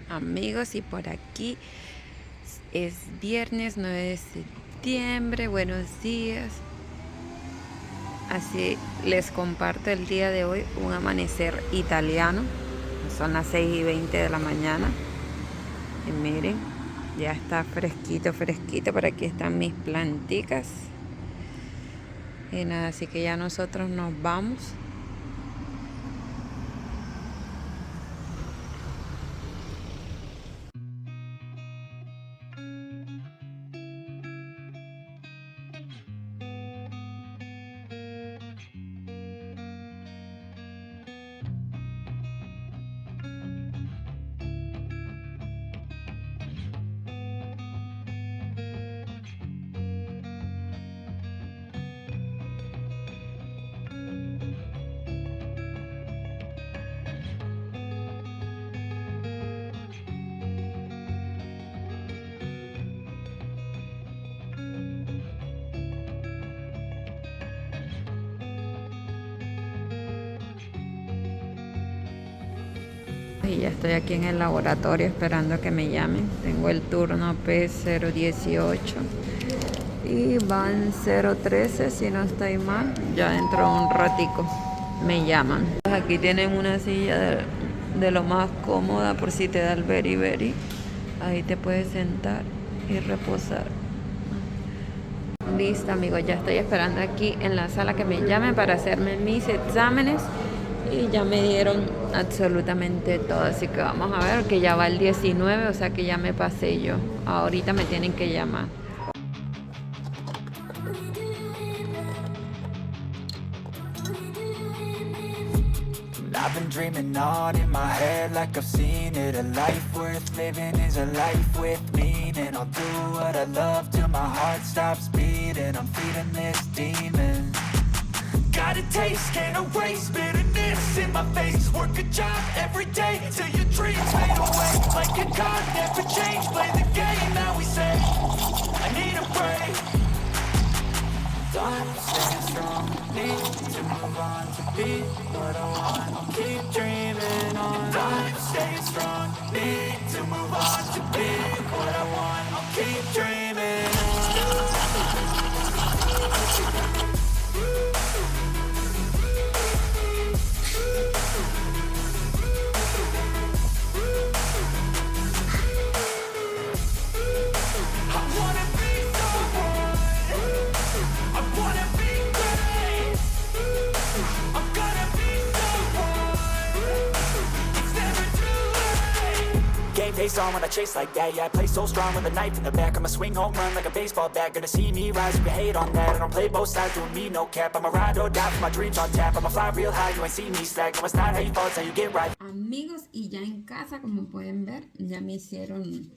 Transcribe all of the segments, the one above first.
amigos, y por aquí es viernes 9 de septiembre. Buenos días. Así les comparto el día de hoy un amanecer italiano. Son las 6:20 de la mañana. Y miren, ya está fresquito, fresquito. Por aquí están mis planticas. Y nada, así que ya nosotros nos vamos. Y ya estoy aquí en el laboratorio esperando a que me llamen. Tengo el turno P018 y van 013 si no estoy mal. Ya dentro de un ratico me llaman. Aquí tienen una silla de lo más cómoda por si te da el very. Ahí te puedes sentar y reposar. Listo, amigos, ya estoy esperando aquí en la sala que me llamen para hacerme mis exámenes. Y ya me dieron absolutamente todo, así que vamos a ver que ya va el 19, o sea que ya me pasé yo. Ahorita me tienen que llamar. I've been dreaming on in my head like I've seen it. A life worth living is a life with meaning. I'll do what I love till my heart stops beating. I'm feeding this demon. Got a taste, can't erase bitterness in my face. Work a job every day till your dreams fade away. Like a card, never change. Play the game that we say. I need a break. I'm staying strong. Need to move on to be what I want. I'll keep dreaming on. I'm staying strong. Need to move on to be what I want. I'll keep dreaming on. Face on when I chase like that. Yeah, I play so strong with a knife in the back. I'ma swing home run like a baseball bat. Gonna see me rise, you can hate on that. I don't play both sides, doing me no cap. I'ma ride or die for my dreams on tap. I'ma fly real high, you ain't see me slack. No, it's not how you fall, it's how you get right. Amigos, y ya en casa, como pueden ver, ya me hicieron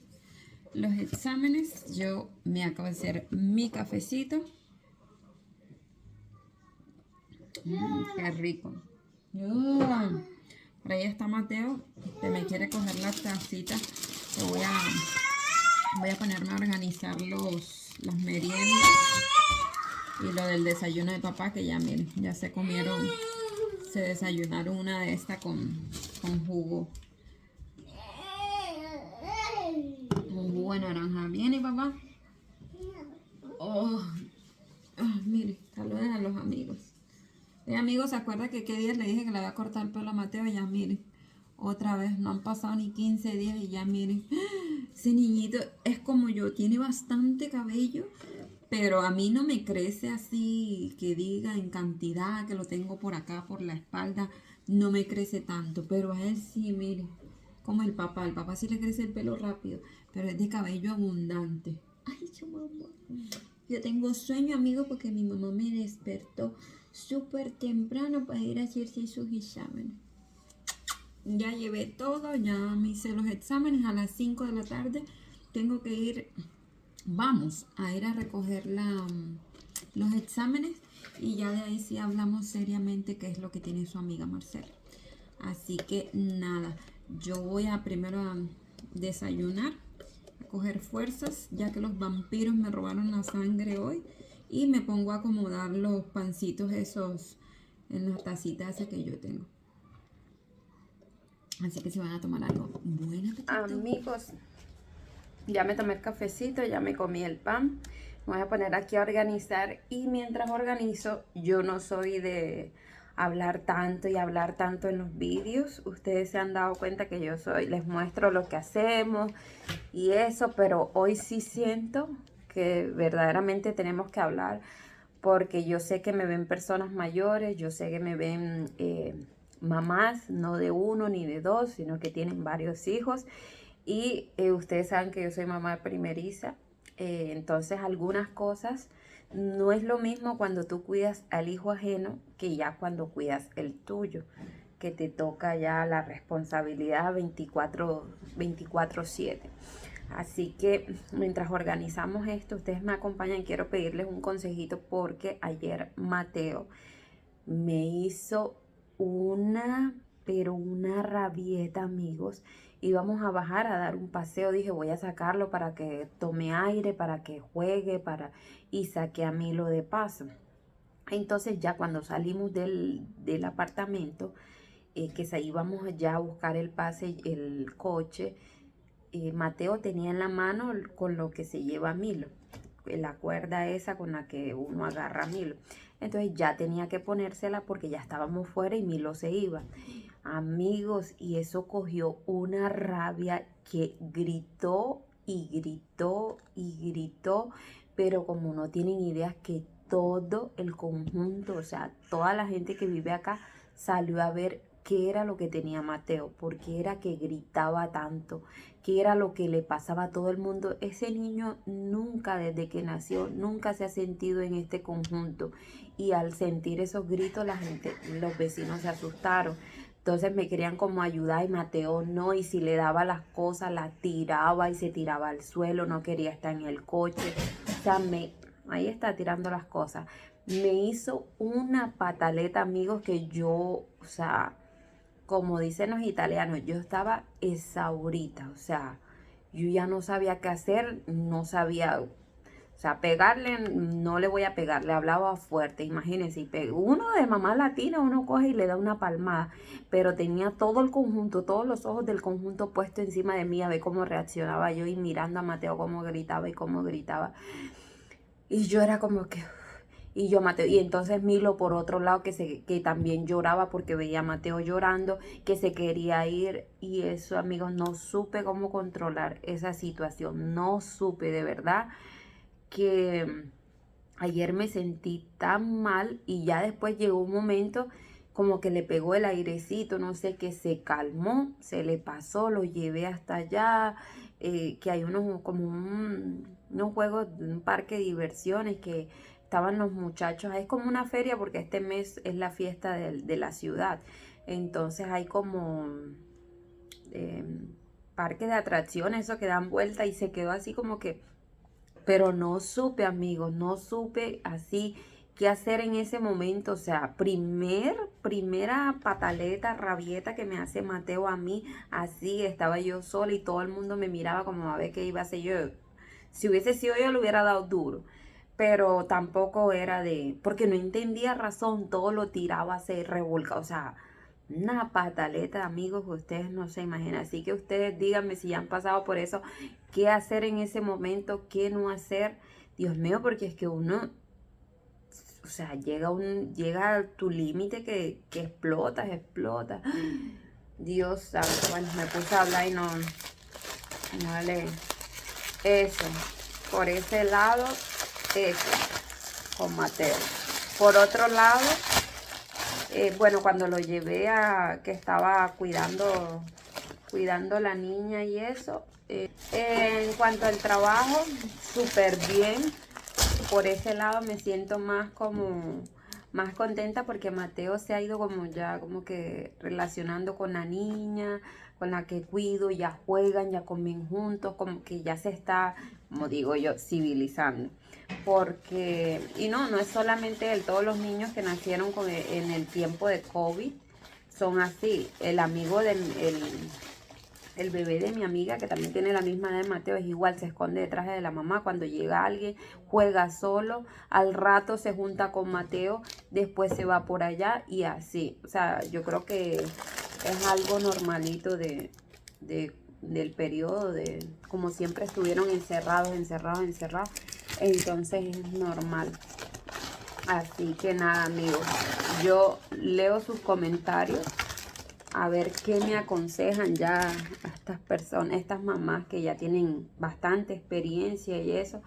los exámenes. Yo me acabo de hacer mi cafecito. Qué rico. Por ahí está Mateo, que me quiere coger la tacita. Voy a ponerme a organizar las meriendas y lo del desayuno de papá, que ya miren, ya se desayunaron una de estas con jugo. Un jugo de naranja. ¿Viene, papá? Mire, saluden a los amigos. Amigos, ¿se acuerda que qué días le dije que le había cortado el pelo a Mateo? Ya miren, otra vez, no han pasado ni 15 días y ya miren, ese niñito es como yo, tiene bastante cabello, pero a mí no me crece así, que diga en cantidad, que lo tengo por acá, por la espalda, no me crece tanto, pero a él sí, miren, como el papá sí le crece el pelo rápido, pero es de cabello abundante. Ay, yo mamá, yo tengo sueño, amigos, porque mi mamá me despertó súper temprano para ir a hacerse sus exámenes. Ya llevé todo, ya me hice los exámenes. A las 5 de la tarde tengo que ir, vamos a ir a recoger los exámenes y ya de ahí sí hablamos seriamente qué es lo que tiene su amiga Marcela. Así que nada, yo voy a primero a desayunar, a coger fuerzas, ya que los vampiros me robaron la sangre hoy. Y me pongo a acomodar los pancitos esos en las tacitas esas que yo tengo. Así que si van a tomar algo, buen apetito. Amigos, ya me tomé el cafecito, ya me comí el pan. Me voy a poner aquí a organizar y mientras organizo, yo no soy de hablar tanto y hablar tanto en los vídeos. Ustedes se han dado cuenta que yo soy, les muestro lo que hacemos y eso, pero hoy sí siento que verdaderamente tenemos que hablar porque yo sé que me ven personas mayores, yo sé que me ven mamás, no de uno ni de dos, sino que tienen varios hijos. Y ustedes saben que yo soy mamá primeriza, entonces algunas cosas no es lo mismo cuando tú cuidas al hijo ajeno que ya cuando cuidas el tuyo, que te toca ya la responsabilidad 24/7. Así que mientras organizamos esto, ustedes me acompañan, quiero pedirles un consejito porque ayer Mateo me hizo pero una rabieta, amigos. Íbamos a bajar a dar un paseo, dije voy a sacarlo para que tome aire, para que juegue, y saqué a Milo de paso. Entonces ya cuando salimos del apartamento, íbamos ya a buscar el pase, el coche, Mateo tenía en la mano con lo que se lleva Milo, la cuerda esa con la que uno agarra a Milo. Entonces ya tenía que ponérsela porque ya estábamos fuera y Milo se iba. Amigos, y eso cogió una rabia que gritó y gritó y gritó, pero como no tienen ideas que todo el conjunto, o sea, toda la gente que vive acá salió a ver qué era lo que tenía Mateo, por qué era que gritaba tanto, qué era lo que le pasaba a todo el mundo. Ese niño nunca, desde que nació, nunca se ha sentido en este conjunto. Y al sentir esos gritos, los vecinos se asustaron. Entonces me querían como ayudar y Mateo no, y si le daba las cosas, las tiraba y se tiraba al suelo, no quería estar en el coche. O sea, ahí está tirando las cosas. Me hizo una pataleta, amigos, que yo, o sea, como dicen los italianos, yo estaba exaurita, o sea, yo ya no sabía qué hacer, no sabía, o sea, pegarle, no le voy a pegar, le hablaba fuerte, imagínense, uno de mamá latina, uno coge y le da una palmada, pero tenía todo el conjunto, todos los ojos del conjunto puesto encima de mí a ver cómo reaccionaba yo y mirando a Mateo cómo gritaba y cómo gritaba. Y yo era como que... Y yo Mateo, y entonces Milo por otro lado que también lloraba porque veía a Mateo llorando, que se quería ir. Y eso, amigos, no supe cómo controlar esa situación. No supe, de verdad, que ayer me sentí tan mal y ya después llegó un momento como que le pegó el airecito, no sé, que se calmó, se le pasó, lo llevé hasta allá, que hay unos juegos, un parque de diversiones que estaban los muchachos, es como una feria porque este mes es la fiesta de la ciudad, entonces hay como eh, parque de atracciones, eso que dan vuelta y se quedó así como que, pero no supe, amigos, no supe así qué hacer en ese momento, o sea, primera pataleta, rabieta que me hace Mateo a mí, así estaba yo sola y todo el mundo me miraba como a ver qué iba a hacer yo. Si hubiese sido yo, le hubiera dado duro, pero tampoco era porque no entendía razón, todo lo tiraba, se revolcaba, o sea, una pataleta, amigos, que ustedes no se imaginan. Así que ustedes díganme si ya han pasado por eso, qué hacer en ese momento, qué no hacer. Dios mío, porque es que uno, o sea, llega a tu límite que explota. Dios santo, bueno, me puse a hablar y no le... Eso, por ese lado, eso, con Mateo. Por otro lado, bueno, cuando lo llevé que estaba cuidando la niña y eso, en cuanto al trabajo, súper bien. Por ese lado me siento más contenta porque Mateo se ha ido como que relacionando con la niña, con la que cuido, ya juegan, ya comen juntos, como que ya se está, como digo yo, civilizando. Porque, y no es solamente él, todos los niños que nacieron en el tiempo de COVID son así. El bebé de mi amiga, que también tiene la misma edad de Mateo, es igual, se esconde detrás de la mamá. Cuando llega alguien, juega solo, al rato se junta con Mateo, después se va por allá y así. O sea, yo creo que es algo normalito del periodo, como siempre estuvieron encerrados. Entonces es normal. Así que nada, amigos, yo leo sus comentarios a ver qué me aconsejan ya a estas personas, estas mamás que ya tienen bastante experiencia y eso,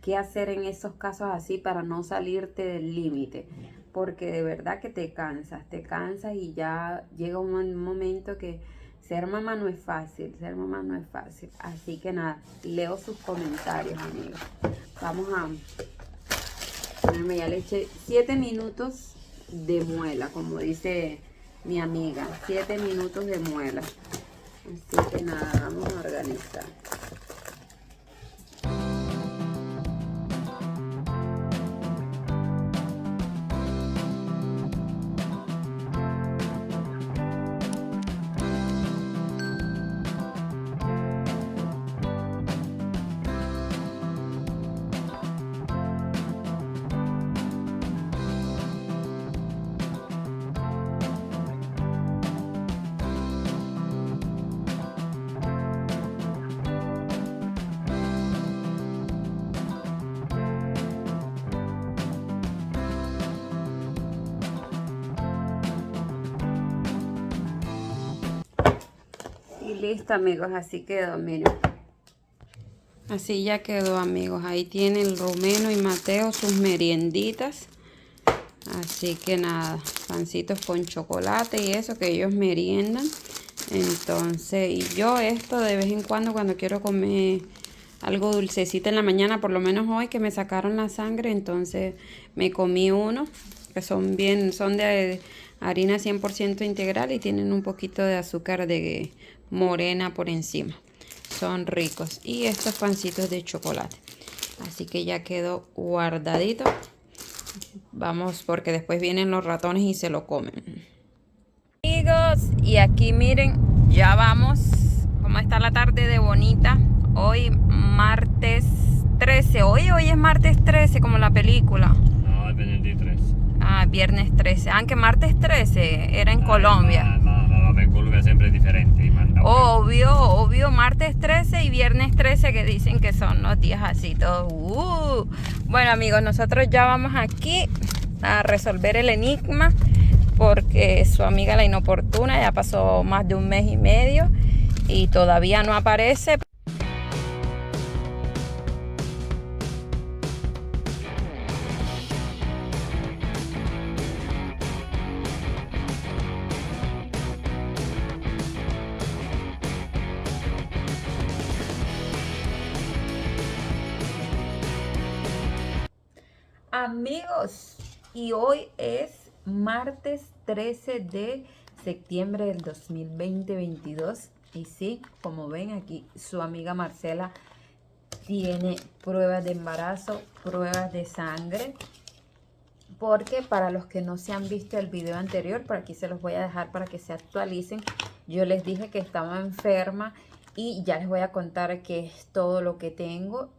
qué hacer en esos casos así para no salirte del límite, porque de verdad que te cansas y ya llega un momento que ser mamá no es fácil, así que nada, leo sus comentarios, amigos. Vamos a ponerme, ya le eché 7 minutos de muela, como dice mi amiga, 7 minutos de muela. Así que nada, vamos a organizar. Y listo, amigos, así quedó, miren. Así ya quedó, amigos. Ahí tienen Romeno y Mateo sus merienditas. Así que nada, pancitos con chocolate y eso que ellos meriendan. Entonces, y yo esto de vez en cuando quiero comer algo dulcecito en la mañana, por lo menos hoy que me sacaron la sangre, entonces me comí uno que son de harina 100% integral y tienen un poquito de azúcar de morena por encima. Son ricos. Y estos pancitos de chocolate. Así que ya quedó guardadito. Vamos, porque después vienen los ratones y se lo comen. Amigos, y aquí miren, ya vamos. ¿Cómo está la tarde de bonita? Hoy martes 13. Hoy es martes 13 como la película. No, es venerdì 13. Ah, viernes 13. Aunque martes 13 era en Colombia. No, vabbè, Colombia è sempre differente. Obvio, martes 13 y viernes 13 que dicen que son los días así todos. Bueno, amigos, nosotros ya vamos aquí a resolver el enigma porque su amiga la inoportuna ya pasó más de 1 mes y medio y todavía no aparece. Amigos, y hoy es martes 13 de septiembre del 2022 y sí, como ven aquí su amiga Marcela tiene pruebas de embarazo, pruebas de sangre, porque para los que no se han visto el video anterior, por aquí se los voy a dejar para que se actualicen. Yo les dije que estaba enferma y ya les voy a contar qué es todo lo que tengo.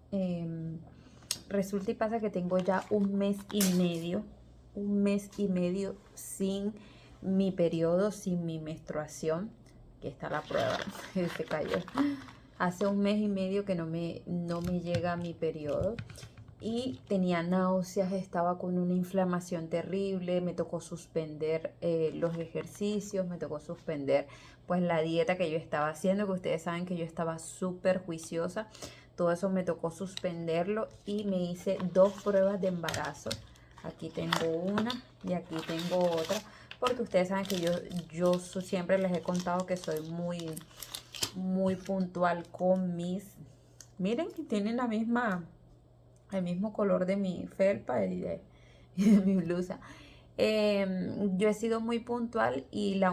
Resulta y pasa que tengo ya 1 mes y medio sin mi periodo, sin mi menstruación. Aquí está la prueba, se cayó. Hace 1 mes y medio que no me llega mi periodo y tenía náuseas, estaba con una inflamación terrible, me tocó suspender los ejercicios, me tocó suspender pues la dieta que yo estaba haciendo, que ustedes saben que yo estaba súper juiciosa. Todo eso me tocó suspenderlo y me hice 2 pruebas de embarazo. Aquí tengo una y aquí tengo otra, porque ustedes saben que yo siempre les he contado que soy muy puntual con mis... Miren, tienen el mismo color de mi felpa y de mi blusa. Yo he sido muy puntual y la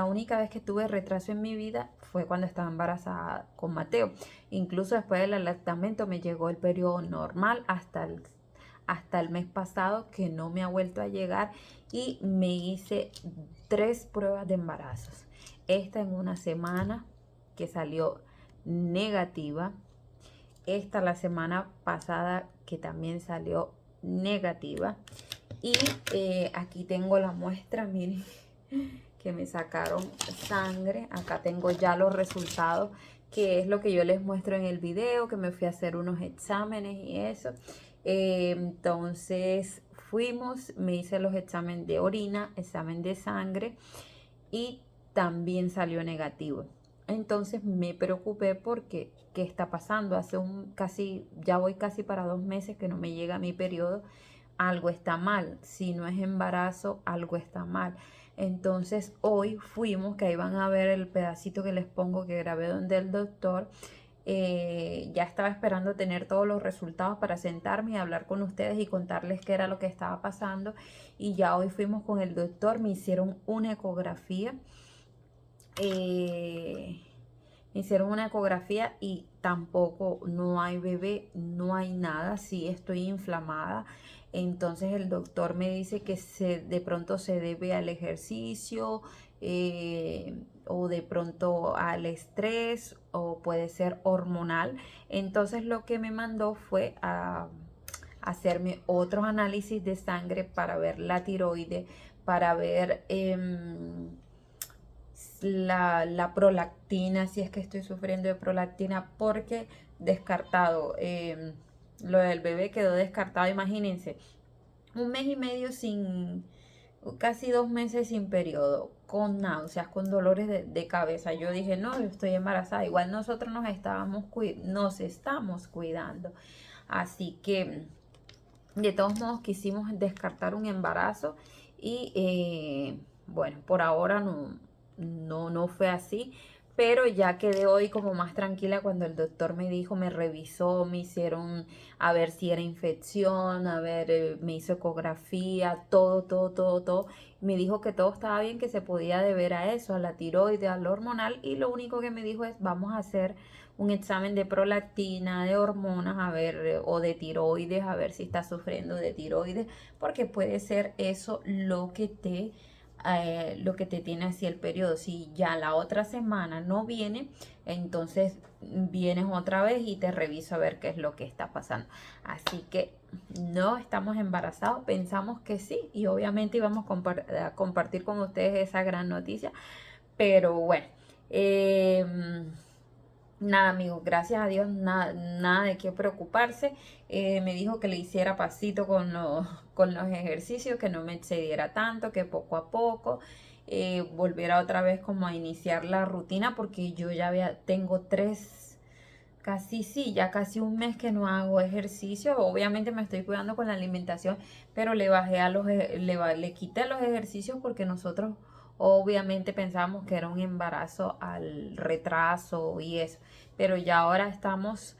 única vez que tuve retraso en mi vida fue cuando estaba embarazada con Mateo. Incluso después del alactamiento me llegó el periodo normal hasta el mes pasado, que no me ha vuelto a llegar, y me hice 3 pruebas de embarazos. Esta en 1 semana que salió negativa. Esta la semana pasada que también salió negativa. Y aquí tengo la muestra, miren, que me sacaron sangre. Acá tengo ya los resultados, que es lo que yo les muestro en el video, que me fui a hacer unos exámenes y eso. Entonces fuimos, me hice los exámenes de orina, examen de sangre y también salió negativo. Entonces me preocupé porque ¿qué está pasando? Ya voy casi para 2 meses que no me llega mi periodo. Algo está mal. Si no es embarazo, algo está mal. Entonces hoy fuimos, que ahí van a ver el pedacito que les pongo que grabé donde el doctor. Ya estaba esperando tener todos los resultados para sentarme y hablar con ustedes y contarles qué era lo que estaba pasando. Y ya hoy fuimos con el doctor, me hicieron una ecografía. Me hicieron una ecografía y tampoco, no hay bebé, no hay nada. Sí estoy inflamada. Entonces el doctor me dice que de pronto se debe al ejercicio, o de pronto al estrés, o puede ser hormonal. Entonces lo que me mandó fue a hacerme otros análisis de sangre para ver la tiroides, para ver la prolactina, si es que estoy sufriendo de prolactina, porque descartado, lo del bebé quedó descartado. Imagínense, 1 mes y medio casi 2 meses sin periodo, con náuseas, con dolores de cabeza. Yo dije, no, yo estoy embarazada. Igual nosotros nos estamos cuidando. Así que, de todos modos, quisimos descartar un embarazo. Y bueno, por ahora no fue así. Pero ya quedé hoy como más tranquila cuando el doctor me dijo, me revisó, me hicieron a ver si era infección, me hizo ecografía, todo. Me dijo que todo estaba bien, que se podía deber a eso, a la tiroides, a lo hormonal. Y lo único que me dijo es, vamos a hacer un examen de prolactina, de hormonas, o de tiroides, a ver si estás sufriendo de tiroides, porque puede ser eso lo que te tiene así el periodo. Si ya la otra semana no viene, entonces vienes otra vez y te reviso a ver qué es lo que está pasando. Así que no estamos embarazados, pensamos que sí, y obviamente íbamos a compartir con ustedes esa gran noticia. Pero bueno, nada, amigos, gracias a Dios, nada de qué preocuparse. Me dijo que le hiciera pasito con los ejercicios, que no me excediera tanto, que poco a poco volviera otra vez como a iniciar la rutina, porque yo tengo casi 1 mes que no hago ejercicio. Obviamente me estoy cuidando con la alimentación, pero le quité los ejercicios porque nosotros obviamente pensábamos que era un embarazo al retraso y eso, pero ya ahora estamos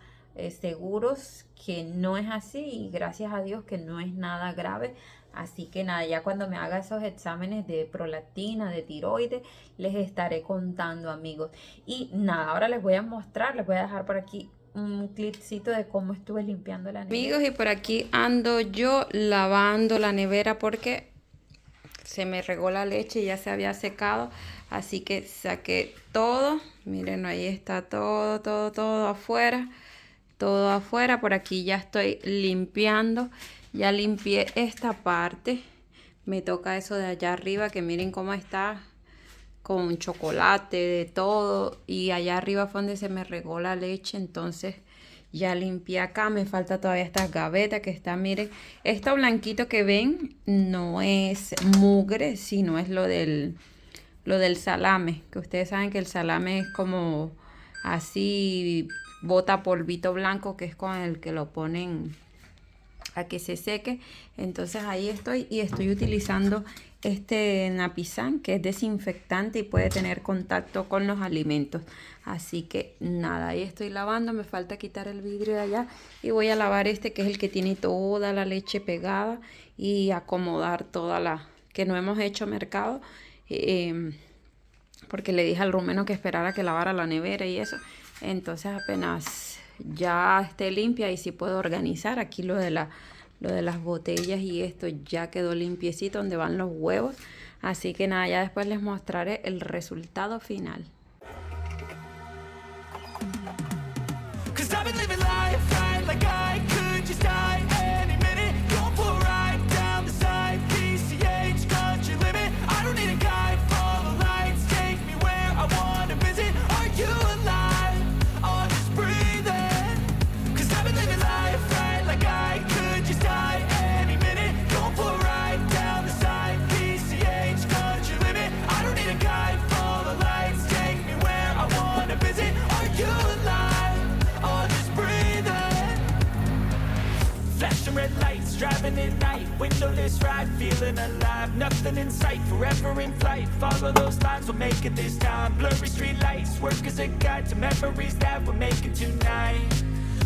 seguros que no es así, y gracias a Dios que no es nada grave. Así que nada, ya cuando me haga esos exámenes de prolactina, de tiroides, les estaré contando, amigos. Y nada, ahora les voy a dejar por aquí un clipcito de cómo estuve limpiando la nevera. Amigos, y por aquí ando yo lavando la nevera porque se me regó la leche y ya se había secado. Así que saqué todo. Miren, ahí está todo afuera. Todo afuera. Por aquí ya estoy limpiando. Ya limpié esta parte. Me toca eso de allá arriba, que miren cómo está, con chocolate, de todo. Y allá arriba fue donde se me regó la leche. Entonces ya limpié acá. Me falta todavía estas gavetas que están, miren. Esto blanquito que ven no es mugre, sino es lo del salame. Que ustedes saben que el salame es como así, bota polvito blanco, que es con el que lo ponen a que se seque. Entonces ahí estoy, y estoy utilizando este Napisan, que es desinfectante y puede tener contacto con los alimentos. Así que nada, ahí estoy lavando. Me falta quitar el vidrio de allá y voy a lavar este, que es el que tiene toda la leche pegada, y acomodar toda la que no hemos hecho mercado, porque le dije al rumeno que esperara que lavara la nevera y eso. Entonces apenas ya esté limpia y sí puedo organizar aquí lo de las botellas, y esto ya quedó limpiecito donde van los huevos. Así que nada, ya después les mostraré el resultado final. feeling alive, nothing in sight, forever in flight. Follow those lines, we'll make it this time. Blurry street lights, work as a guide to memories that we're making tonight.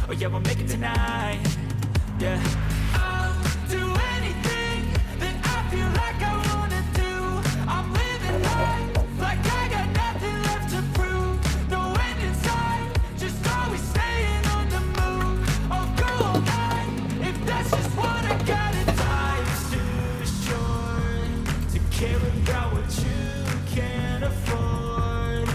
Oh yeah, we'll make it tonight. Yeah. I'll do anything that I feel like I wanna do. I'm living life like I got nothing left to prove. No end in sight, just always staying on the move. I'll go all night if that's just what I gotta do. Life's too short to care about what you can't afford.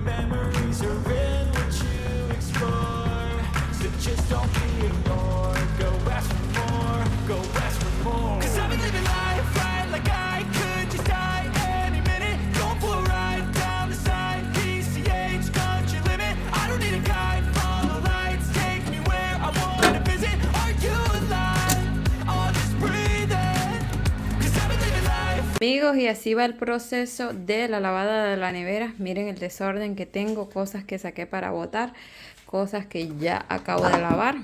Memories are in what you explore, so just don't be ignored. Go ask for more, go ask for more. 'Cause I've been living life right like I could just die any minute. Going for a ride down the side, PCH country limit. I don't need a guide, follow lights, take me where I wanna visit. Are you alive? I'll just breathe in. 'Cause I've been living life. Amigos, y así va el proceso de la lavada de la nevera. Miren el desorden que tengo, cosas que saqué para botar, cosas que ya acabo de lavar.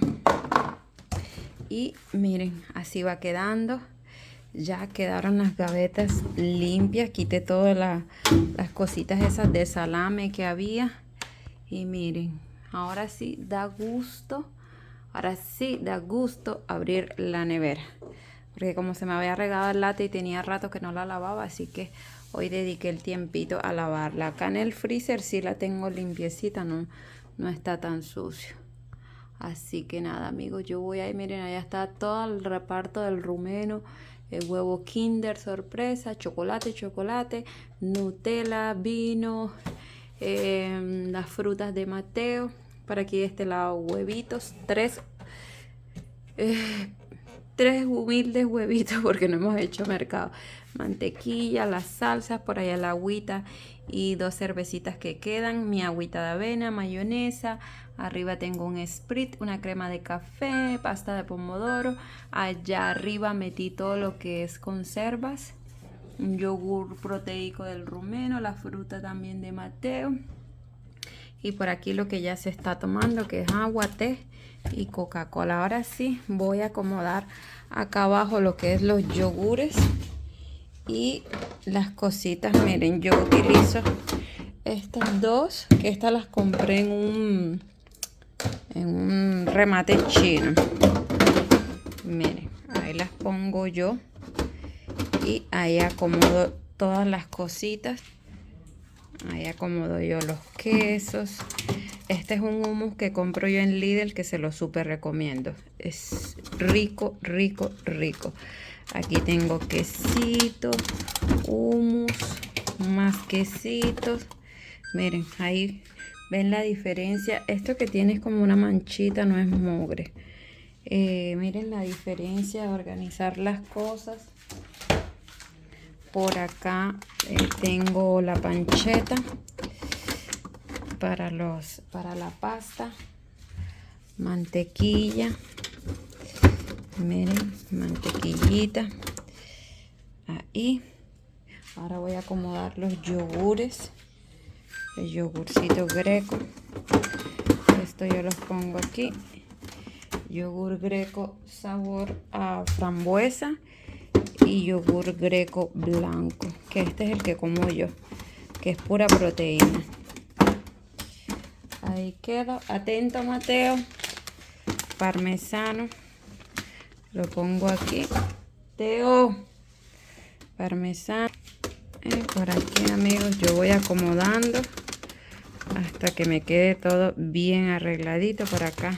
Y miren, así va quedando. Ya quedaron las gavetas limpias. Quité todas las cositas esas de salame que había. Y miren, ahora sí da gusto. Ahora sí da gusto abrir la nevera. Porque como se me había regado el latte y tenía rato que no la lavaba, así que hoy dediqué el tiempito a lavarla. Acá en el freezer sí la tengo limpiecita, no está tan sucio. Así que nada, amigos, yo voy ahí, miren, allá está todo el reparto del rumeno, el huevo Kinder sorpresa, chocolate, Nutella, vino, las frutas de Mateo. Por aquí de este lado huevitos, tres humildes huevitos porque no hemos hecho mercado. Mantequilla, las salsas, por allá la agüita y 2 cervecitas que quedan. Mi agüita de avena, mayonesa. Arriba tengo un Sprite, una crema de café, pasta de pomodoro. Allá arriba metí todo lo que es conservas. Un yogur proteico del rumeno, la fruta también de Mateo. Y por aquí lo que ya se está tomando, que es agua, té y Coca-Cola. Ahora sí voy a acomodar acá abajo lo que es los yogures y las cositas. Miren, yo utilizo estas dos, que estas las compré en un remate chino. Miren, ahí las pongo yo y ahí acomodo todas las cositas. Ahí acomodo yo los quesos. Este es un hummus que compro yo en Lidl, que se lo súper recomiendo. Es rico, rico, rico. Aquí tengo quesitos, hummus, más quesitos. Miren, ahí ven la diferencia. Esto que tiene es como una manchita, no es mugre. Miren la diferencia de organizar las cosas. Por acá tengo la panceta para la pasta, mantequilla, miren, mantequillita ahí. Ahora voy a acomodar los yogures, el yogurcito greco. Esto yo los pongo aquí. Yogur greco sabor a frambuesa y yogur greco blanco, que este es el que como yo, que es pura proteína. Ahí queda. Atento, Mateo. Parmesano, lo pongo aquí. Teo, parmesano. Por aquí, amigos, yo voy acomodando hasta que me quede todo bien arregladito. Por acá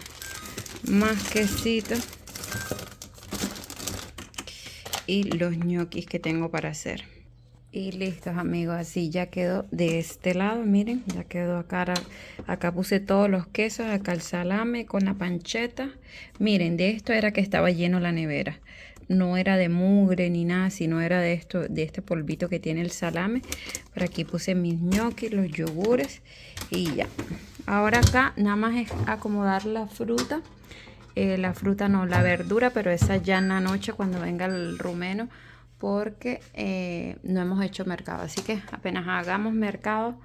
más quesito y los ñoquis que tengo para hacer. Y listos, amigos, así ya quedó de este lado. Miren, ya quedó acá. Acá puse todos los quesos, acá el salame con la pancheta. Miren, de esto era que estaba lleno la nevera. No era de mugre ni nada, sino era de esto, de este polvito que tiene el salame. Por aquí puse mis ñoquis, los yogures y ya. Ahora acá nada más es acomodar la fruta. La fruta no, la verdura, pero esa ya en la noche cuando venga el rumeno, porque no hemos hecho mercado. Así que apenas hagamos mercado,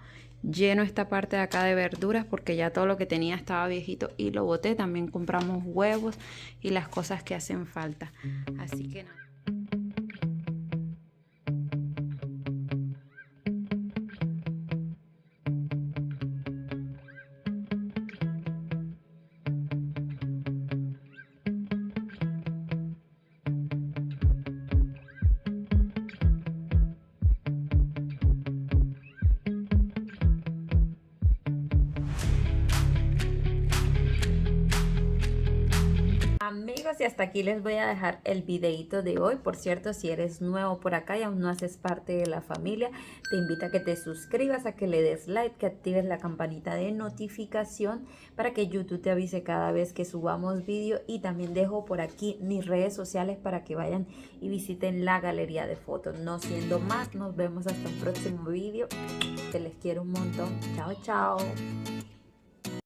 lleno esta parte de acá de verduras, porque ya todo lo que tenía estaba viejito y lo boté. También compramos huevos y las cosas que hacen falta. Así que nada. y hasta aquí les voy a dejar el videito de hoy. Por cierto, si eres nuevo por acá y aún no haces parte de la familia, te invito a que te suscribas, a que le des like, que actives la campanita de notificación para que YouTube te avise cada vez que subamos vídeo. Y también dejo por aquí mis redes sociales para que vayan y visiten la galería de fotos. No siendo más, nos vemos hasta un próximo vídeo. Que les quiero un montón. Chao, chao.